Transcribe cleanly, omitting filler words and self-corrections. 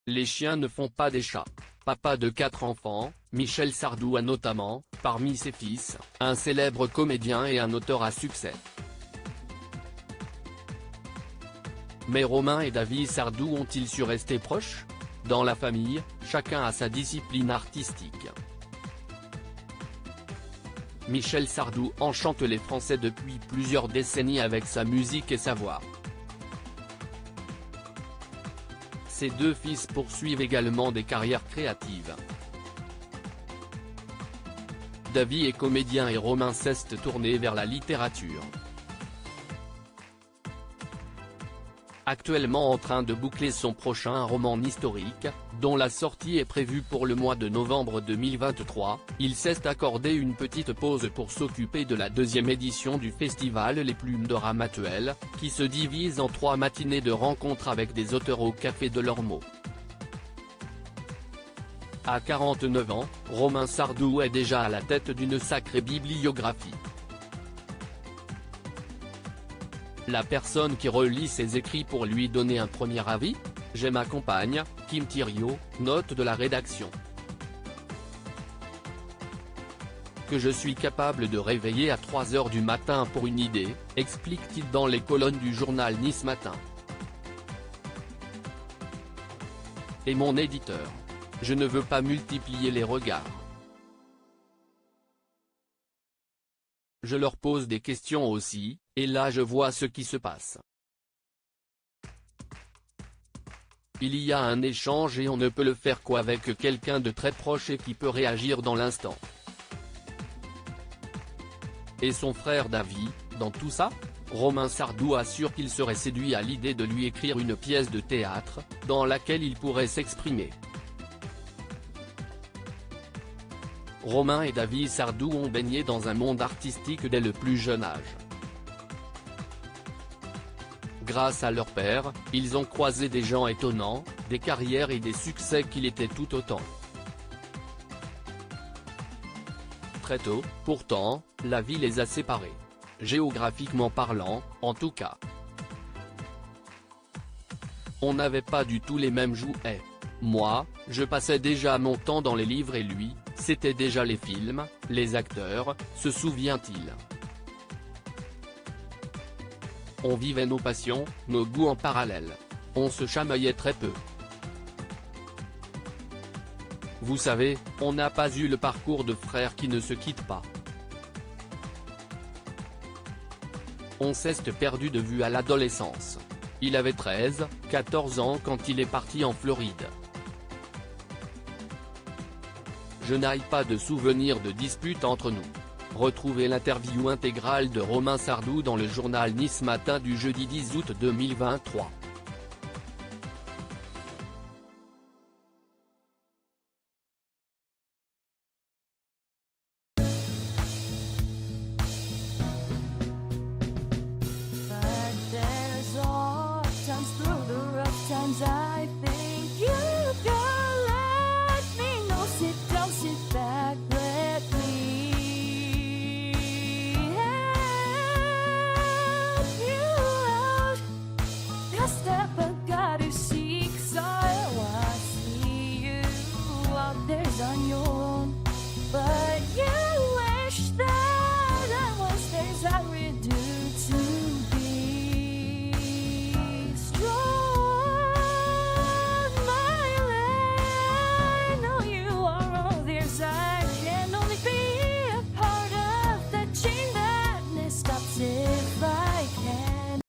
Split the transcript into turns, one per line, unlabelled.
Les chiens ne font pas des chats. Papa de 4 enfants, Michel Sardou a notamment, parmi ses fils, un célèbre comédien et un auteur à succès. Mais Romain et David Sardou ont-ils su rester proches? Dans la famille, chacun a sa discipline artistique. Michel Sardou enchante les Français depuis plusieurs décennies avec sa musique et sa voix. Ses deux fils poursuivent également des carrières créatives. David est comédien et Romain s'est tourné vers la littérature. Actuellement en train de boucler son prochain roman historique, dont la sortie est prévue pour le mois de novembre 2023, il s'est accordé une petite pause pour s'occuper de la deuxième édition du festival Les Plumes de Ramatuelle, qui se divise en 3 matinées de rencontres avec des auteurs au Café de l'Ormeau. À 49 ans, Romain Sardou est déjà à la tête d'une sacrée bibliographie. La personne qui relit ses écrits pour lui donner un premier avis? J'ai ma compagne, Kim Thiriot, note de la rédaction. Que je suis capable de réveiller à 3 h du matin pour une idée, explique-t-il dans les colonnes du journal Nice Matin. Et mon éditeur. Je ne veux pas multiplier les regards. Je leur pose des questions aussi, et là je vois ce qui se passe. Il y a un échange et on ne peut le faire qu'avec quelqu'un de très proche et qui peut réagir dans l'instant. Et son frère David, dans tout ça? Romain Sardou assure qu'il serait séduit à l'idée de lui écrire une pièce de théâtre, dans laquelle il pourrait s'exprimer. Romain et David Sardou ont baigné dans un monde artistique dès le plus jeune âge. Grâce à leur père, ils ont croisé des gens étonnants, des carrières et des succès qu'il était tout autant. Très tôt, pourtant, la vie les a séparés. Géographiquement parlant, en tout cas. On n'avait pas du tout les mêmes jouets. Moi, je passais déjà mon temps dans les livres et lui, c'était déjà les films, les acteurs, se souvient-il. On vivait nos passions, nos goûts en parallèle. On se chamaillait très peu. Vous savez, on n'a pas eu le parcours de frères qui ne se quittent pas. On s'est perdu de vue à l'adolescence. Il avait 13, 14 ans quand il est parti en Floride. Je n'ai pas de souvenir de dispute entre nous. Retrouvez l'interview intégrale de Romain Sardou dans le journal Nice Matin du jeudi 10 août 2023.